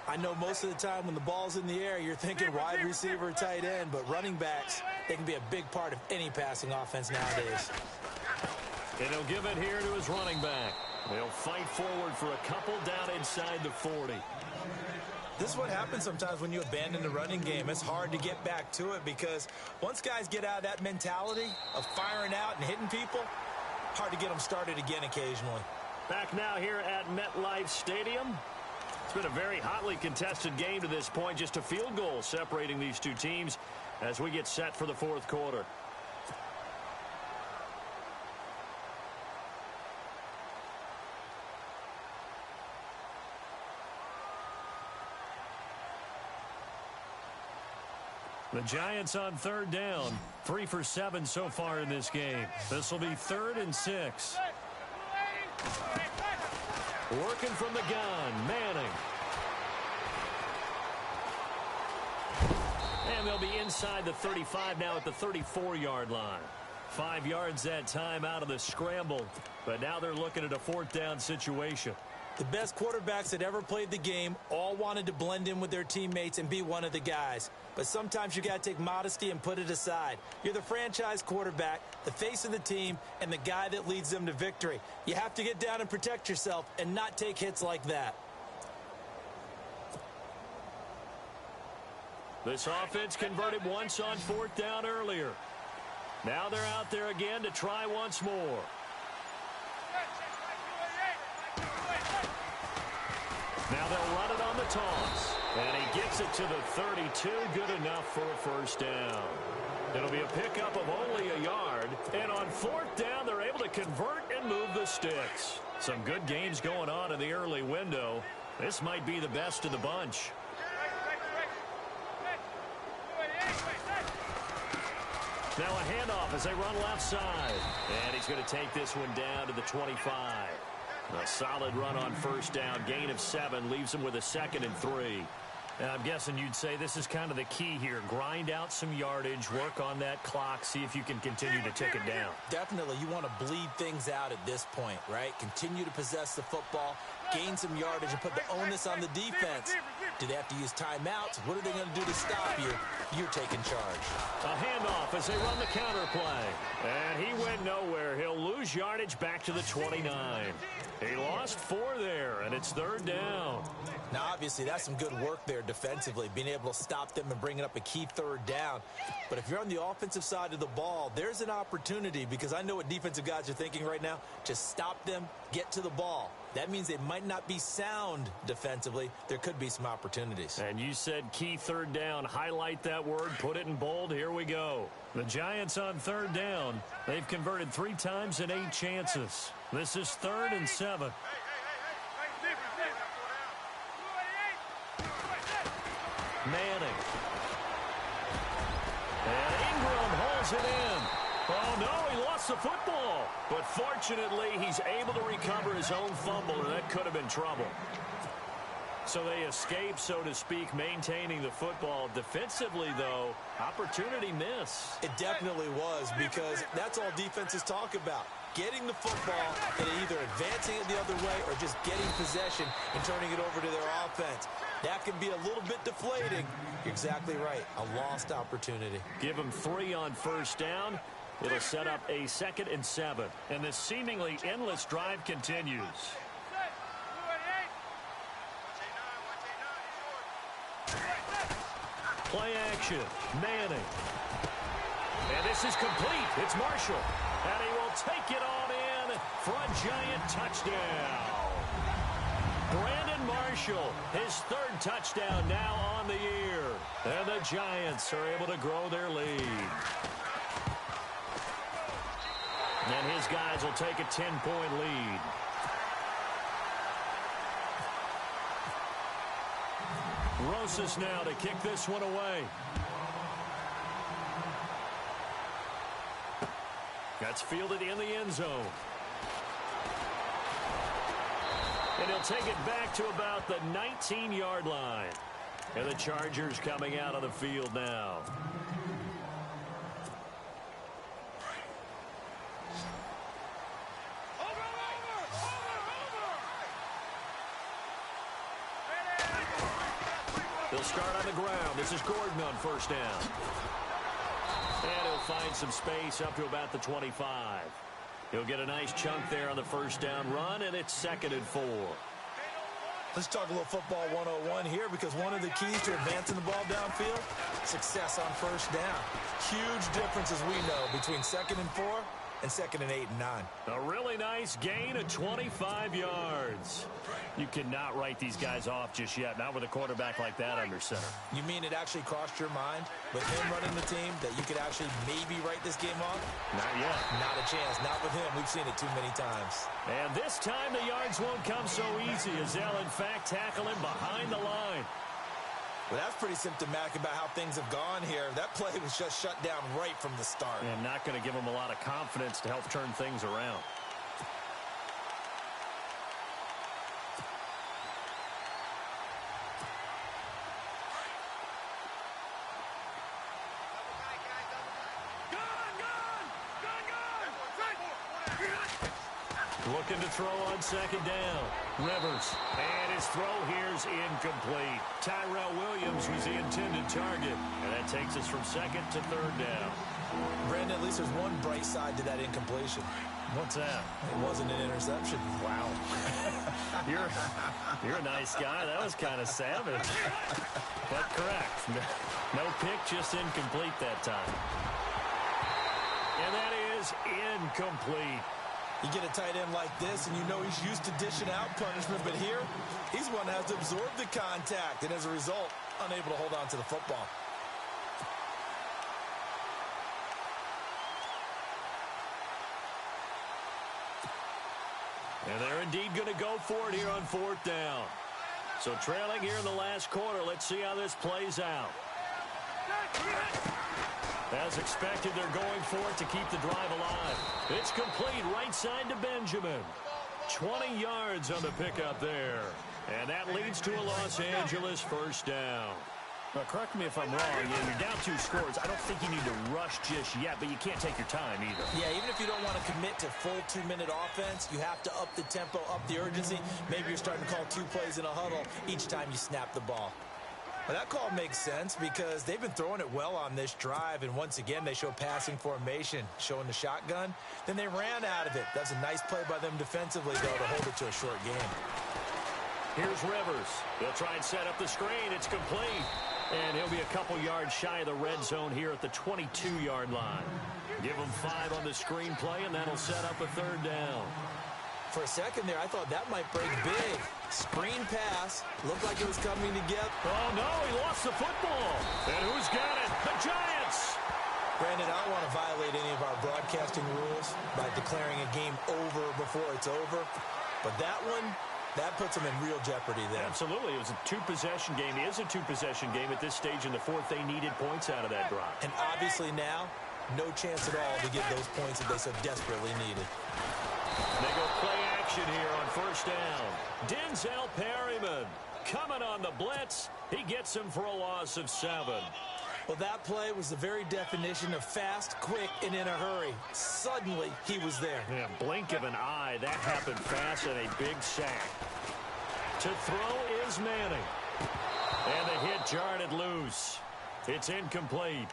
I know most of the time when the ball's in the air, you're thinking wide receiver, tight end, but running backs, they can be a big part of any passing offense nowadays. And he'll give it here to his running back. They'll fight forward for a couple down inside the 40. This is what happens sometimes when you abandon the running game. It's hard to get back to it because once guys get out of that mentality of firing out and hitting people, hard to get them started again occasionally. Back now here at MetLife Stadium. It's been a very hotly contested game to this point. Just a field goal separating these two teams as we get set for the fourth quarter. The Giants on third down. 3 for 7 so far in this game. This will be 3rd and 6. Working from the gun, Manning. And they'll be inside the 35 now at the 34-yard line. 5 yards that time out of the scramble. But now they're looking at a 4th down situation. The best quarterbacks that ever played the game all wanted to blend in with their teammates and be one of the guys. But sometimes you got to take modesty and put it aside. You're the franchise quarterback, the face of the team, and the guy that leads them to victory. You have to get down and protect yourself and not take hits like that. This offense converted once on 4th down earlier. Now they're out there again to try once more. Now they'll run it on the toss. And he gets it to the 32. Good enough for a 1st down. It'll be a pickup of only a yard. And on 4th down, they're able to convert and move the sticks. Some good games going on in the early window. This might be the best of the bunch. Now a handoff as they run left side. And he's going to take this one down to the 25. A solid run on 1st down. Gain of 7 leaves him with a 2nd and 3. And I'm guessing you'd say this is kind of the key here. Grind out some yardage, work on that clock, see if you can continue to tick it down. Definitely. You want to bleed things out at this point, right? Continue to possess the football, gain some yardage, and put the onus on the defense. Do they have to use timeouts? What are they going to do to stop you? You're taking charge. A handoff as they run the counter play. And he went nowhere. He'll lose yardage back to the 29. He lost 4 there, and it's 3rd down. Now, obviously, that's some good work there defensively, being able to stop them and bringing up a key 3rd down. But if you're on the offensive side of the ball, there's an opportunity, because I know what defensive guys are thinking right now. Just stop them, get to the ball. That means they might not be sound defensively. There could be some opportunities. And you said key 3rd down. Highlight that word. Put it in bold. Here we go. The Giants on 3rd down. They've converted 3 times in 8 chances. This is 3rd and 7. Manning. And Ingram holds it in. Oh, no, he lost the football. But fortunately, he's able to recover his own fumble, and that could have been trouble. So they escape, so to speak, maintaining the football. Defensively, though, opportunity miss. It definitely was, because that's all defenses talk about. Getting the football and either advancing it the other way or just getting possession and turning it over to their offense. That can be a little bit deflating. You're exactly right. A lost opportunity. Give them 3 on 1st down. It'll set up a 2nd and 7. And this seemingly endless drive continues. Play action. Manning. And this is complete. It's Marshall. And he will take it on in for a Giant touchdown. Brandon Marshall, his 3rd touchdown now on the year. And the Giants are able to grow their lead. And his guys will take a 10-point lead. Rosas now to kick this one away. That's fielded in the end zone. And he'll take it back to about the 19-yard line. And the Chargers coming out on the field now. They'll start on the ground. This is Gordon on 1st down. And he'll find some space up to about the 25. He'll get a nice chunk there on the 1st down run, and it's 2nd and 4. Let's talk a little football 101 here, because one of the keys to advancing the ball downfield, success on 1st down. Huge difference, as we know, between 2nd and 4 and 2nd and 8 and 9. A really nice gain of 25 yards. You cannot write these guys off just yet, not with a quarterback like that under center. You mean it actually crossed your mind with him running the team that you could actually maybe write this game off? Not yet. Not a chance. Not with him. We've seen it too many times. And this time the yards won't come so easy, as they'll in fact tackle him behind the line. Well, that's pretty symptomatic about how things have gone here. That play was just shut down right from the start. And not going to give them a lot of confidence to help turn things around. Looking to throw on second down. Rivers. And his throw here's incomplete. Tyrell Williams was the intended target. And that takes us from second to third down. Brandon, at least there's one bright side to that incompletion. What's that? It wasn't an interception. Wow. You're a nice guy. That was kind of savage. But correct. No pick, just incomplete that time. And that is incomplete. You get a tight end like this, and you know he's used to dishing out punishment, but here, he's one that has to absorb the contact, and as a result, unable to hold on to the football. And they're indeed going to go for it here on fourth down. So trailing here in the last quarter, let's see how this plays out. As expected, they're going for it to keep the drive alive. It's complete right side to Benjamin. 20 yards on the pickup there. And that leads to a Los Angeles first down. Now, correct me if I'm wrong. You're down 2 scores. I don't think you need to rush just yet, but you can't take your time either. Yeah, even if you don't want to commit to full 2-minute offense, you have to up the tempo, up the urgency. Maybe you're starting to call 2 plays in a huddle each time you snap the ball. Well, that call makes sense because they've been throwing it well on this drive, and once again, they show passing formation, showing the shotgun. Then they ran out of it. That's a nice play by them defensively, though, to hold it to a short game. Here's Rivers. They'll try and set up the screen. It's complete. And he'll be a couple yards shy of the red zone here at the 22-yard line. Give him 5 on the screen play, and that'll set up a third down. For a second there, I thought that might break big. Screen pass. Looked like it was coming together. Oh, no, he lost the football. And who's got it? The Giants. Brandon, I don't want to violate any of our broadcasting rules by declaring a game over before it's over. But that one, that puts them in real jeopardy there. Absolutely. It was a 2-possession game. It is a 2-possession game at this stage in the fourth. They needed points out of that drive. And obviously now, no chance at all to get those points that they so desperately needed. They go play action here on first down. Denzel Perryman coming on the blitz. He gets him for a loss of 7. Well, that play was the very definition of fast, quick, and in a hurry. Suddenly, he was there. Yeah, blink of an eye. That happened fast and a big sack. To throw is Manning. And the hit jarred it loose. It's incomplete.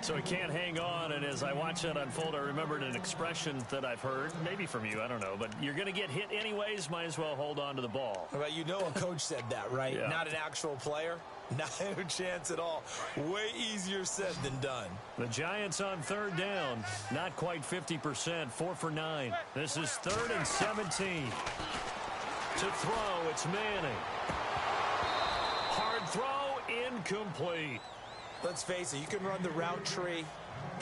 So he can't hang on, and as I watch that unfold, I remembered an expression that I've heard, maybe from you, I don't know, but you're going to get hit anyways, might as well hold on to the ball. Well, you know a coach said that, right? Yeah. Not an actual player. Not a chance at all. Way easier said than done. The Giants on third down, not quite 50%, 4 for 9. This is 3rd and 17. To throw, it's Manning. Hard throw, incomplete. Let's face it, you can run the route tree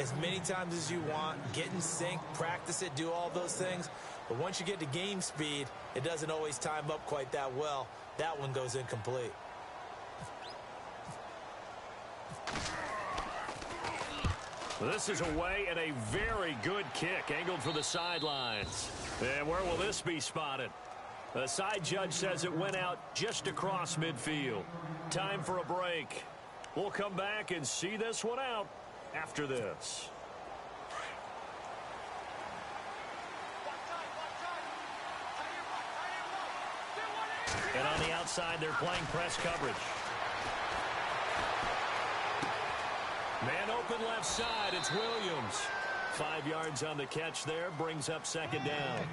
as many times as you want, get in sync, practice it, do all those things. But once you get to game speed, it doesn't always time up quite that well. That one goes incomplete. This is away and a very good kick, angled for the sidelines. And where will this be spotted? The side judge says it went out just across midfield. Time for a break. We'll come back and see this one out after this. And on the outside, they're playing press coverage. Man open left side, it's Williams. 5 yards on the catch there, brings up second down.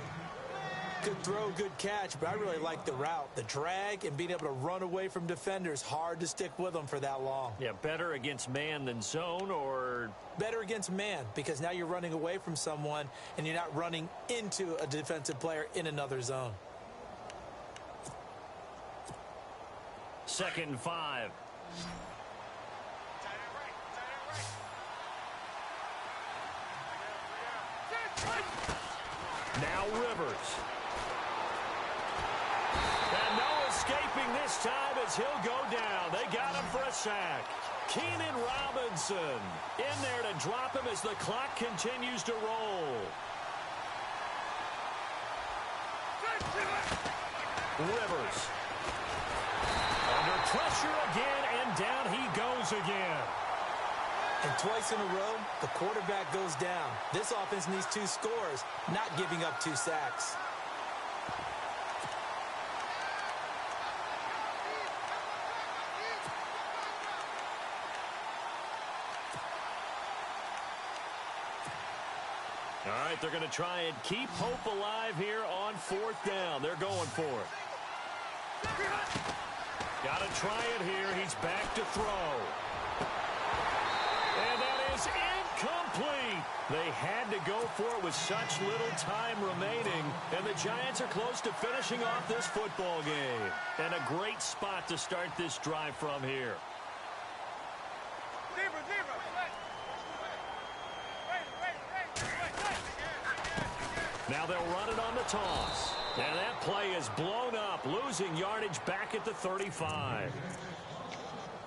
Good throw, good catch, but I really like the route. The drag and being able to run away from defenders, hard to stick with them for that long. Yeah, better against man than zone, or? Better against man, because now you're running away from someone and you're not running into a defensive player in another zone. 2nd and 5. Now Rivers. And no escaping this time as he'll go down. They got him for a sack. Keenan Robinson in there to drop him as the clock continues to roll. Rivers. Under pressure again, and down he goes again. And twice in a row, the quarterback goes down. This offense needs 2 scores, not giving up 2 sacks. All right, they're going to try and keep hope alive here on 4th down. They're going for it. Got to try it here. He's back to throw. And that is incomplete. They had to go for it with such little time remaining. And the Giants are close to finishing off this football game. And a great spot to start this drive from here. Now they'll run it on the toss. And that play is blown up, losing yardage back at the 35.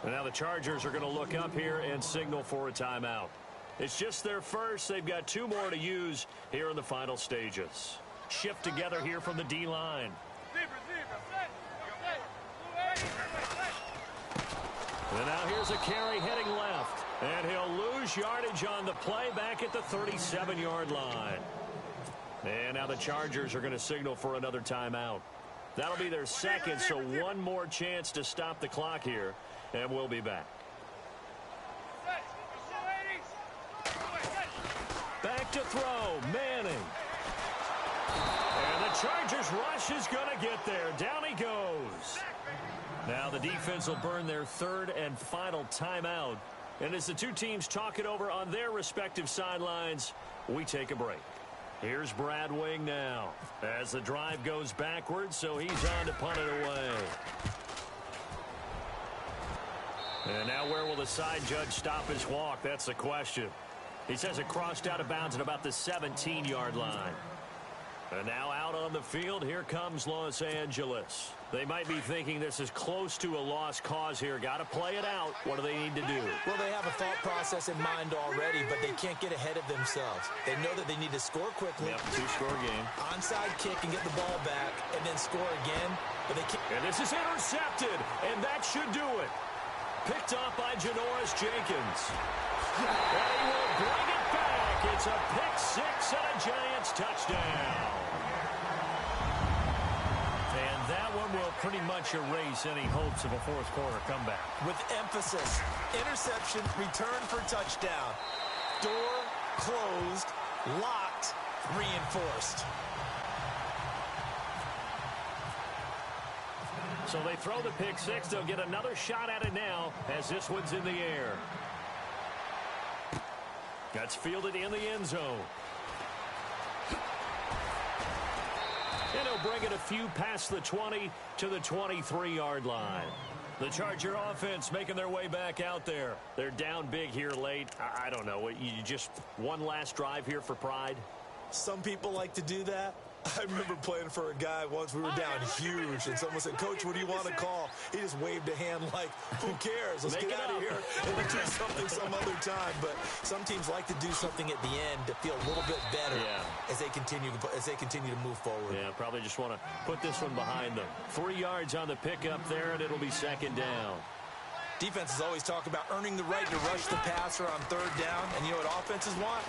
And now the Chargers are going to look up here and signal for a timeout. It's just their first. They've got 2 more to use here in the final stages. Shift together here from the D-line. And now here's a carry heading left. And he'll lose yardage on the play back at the 37-yard line. And now the Chargers are going to signal for another timeout. That'll be their second, so 1 more chance to stop the clock here. And we'll be back. Back to throw, Manning. And the Chargers rush is going to get there. Down he goes. Now the defense will burn their 3rd and final timeout. And as the 2 teams talk it over on their respective sidelines, we take a break. Here's Brad Wing now as the drive goes backwards, so he's on to punt it away. And now where will the side judge stop his walk? That's the question. He says it crossed out of bounds at about the 17-yard line. And now out on the field, here comes Los Angeles. They might be thinking this is close to a lost cause here. Got to play it out. What do they need to do? Well, they have a thought process in mind already, but they can't get ahead of themselves. They know that they need to score quickly. Yep, 2-score game. Onside kick and get the ball back, and then score again. But they can't. And this is intercepted, and that should do it. Picked off by Janoris Jenkins. And he will bring it back. It's a pick 6 and a Giants touchdown. And that one will pretty much erase any hopes of a 4th quarter comeback. With emphasis, interception, return for touchdown. Door closed, locked, reinforced. So they throw the pick 6. They'll get another shot at it now as this one's in the air. That's fielded in the end zone. And he'll bring it a few past the 20 to the 23-yard line. The Charger offense making their way back out there. They're down big here late. I don't know. You just one last drive here for pride? Some people like to do that. I remember playing for a guy once. We were down huge, and someone said, "Coach, what do you want to call?" He just waved a hand like, "Who cares? Let's get out of here and do something some other time." But some teams like to do something at the end to feel a little bit better as they continue to move forward. Yeah, probably just want to put this one behind them. 3 yards on the pickup there, and it'll be 2nd down. Defenses always talk about earning the right to rush the passer on 3rd down, and you know what offenses want?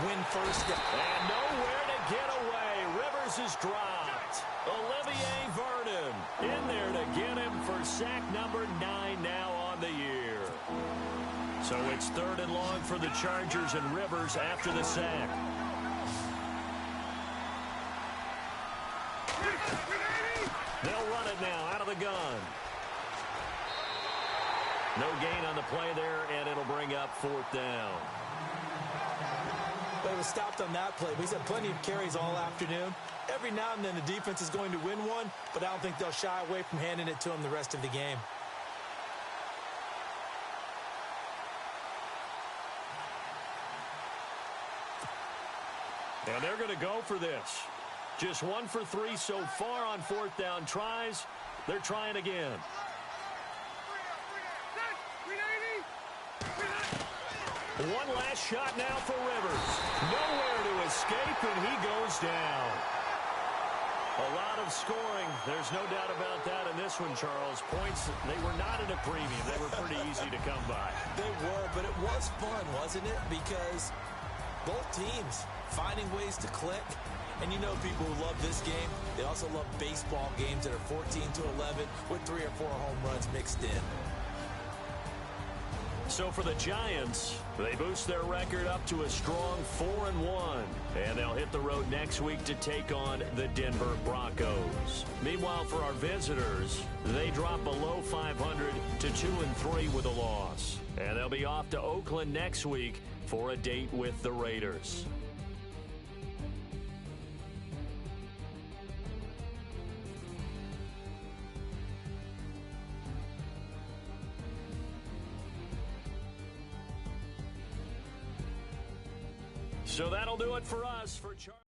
Win 1st down. And nowhere to get away. Rivers is dropped. Olivier Vernon in there to get him for sack number 9 now on the year. So it's 3rd and long for the Chargers and Rivers after the sack. They'll run it now out of the gun. No gain on the play there, and it'll bring up 4th down. But it was stopped on that play. He's had plenty of carries all afternoon. Every now and then the defense is going to win one, but I don't think they'll shy away from handing it to him the rest of the game. And they're going to go for this. Just 1 for 3 so far on 4th down tries. They're trying again. One last shot now for Rivers. Nowhere to escape, and he goes down. A lot of scoring. There's no doubt about that in this one, Charles. Points, they were not in a premium. They were pretty easy to come by. They were, but it was fun, wasn't it? Because both teams finding ways to click. And you know people who love this game, they also love baseball games that are 14-11 with 3 or 4 home runs mixed in. So for the Giants, they boost their record up to a strong 4-1. And they'll hit the road next week to take on the Denver Broncos. Meanwhile, for our visitors, they drop below 500 to 2-3 with a loss. And they'll be off to Oakland next week for a date with the Raiders. So that'll do it for us. For Charlie.